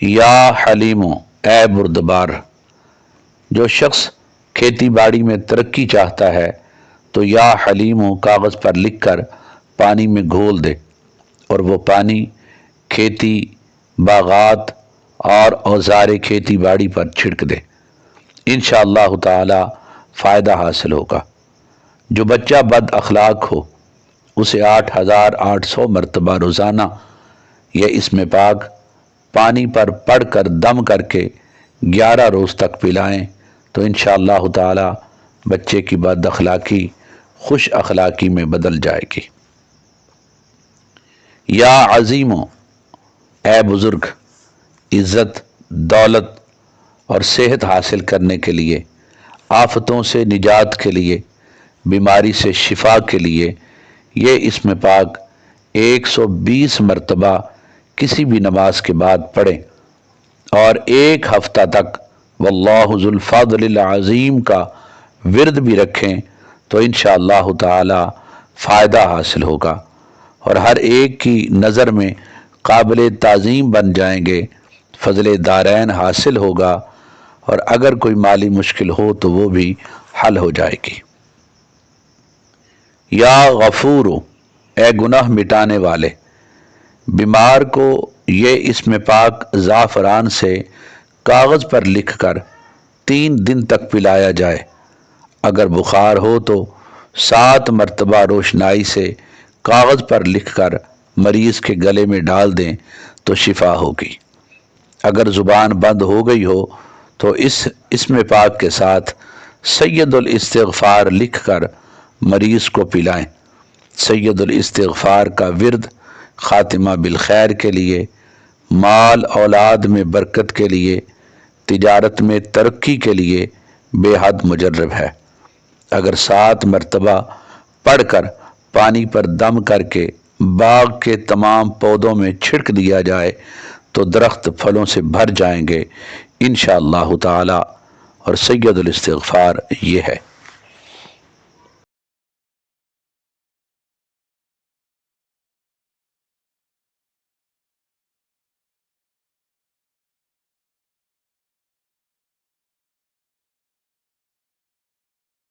یا حلیمو، اے بردبار، جو شخص کھیتی باڑی میں ترقی چاہتا ہے تو یا حلیمو کاغذ پر لکھ کر پانی میں گھول دے، اور وہ پانی کھیتی، باغات اور اوزار کھیتی باڑی پر چھڑک دے، انشاءاللہ تعالی فائدہ حاصل ہوگا۔ جو بچہ بد اخلاق ہو اسے 8800 مرتبہ روزانہ یہ اسم پاک پانی پر پڑھ کر دم کر کے 11 روز تک پلائیں تو انشاءاللہ تعالی بچے کی بد اخلاقی خوش اخلاقی میں بدل جائے گی۔ یا عظیمو، اے بزرگ، عزت، دولت اور صحت حاصل کرنے کے لیے، آفتوں سے نجات کے لیے، بیماری سے شفا کے لیے یہ اسم پاک 120 مرتبہ کسی بھی نماز کے بعد پڑھیں، اور 1 ہفتہ تک واللہ ذو الفضل العظیم کا ورد بھی رکھیں تو انشاءاللہ تعالی فائدہ حاصل ہوگا، اور ہر ایک کی نظر میں قابل تعظیم بن جائیں گے، فضل دارین حاصل ہوگا، اور اگر کوئی مالی مشکل ہو تو وہ بھی حل ہو جائے گی۔ یا غفور، اے گناہ مٹانے والے، بیمار کو یہ اسم پاک زعفران سے کاغذ پر لکھ کر 3 دن تک پلایا جائے، اگر بخار ہو تو 7 مرتبہ روشنائی سے کاغذ پر لکھ کر مریض کے گلے میں ڈال دیں تو شفا ہوگی۔ اگر زبان بند ہو گئی ہو تو اس اسم پاک کے ساتھ سید الاستغفار لکھ کر مریض کو پلائیں۔ سید الاستغفار کا ورد خاتمہ بالخیر کے لیے، مال اولاد میں برکت کے لیے، تجارت میں ترقی کے لیے بے حد مجرب ہے۔ اگر 7 مرتبہ پڑھ کر پانی پر دم کر کے باغ کے تمام پودوں میں چھڑک دیا جائے تو درخت پھلوں سے بھر جائیں گے انشاءاللہ تعالی، اور سید الاستغفار یہ ہے۔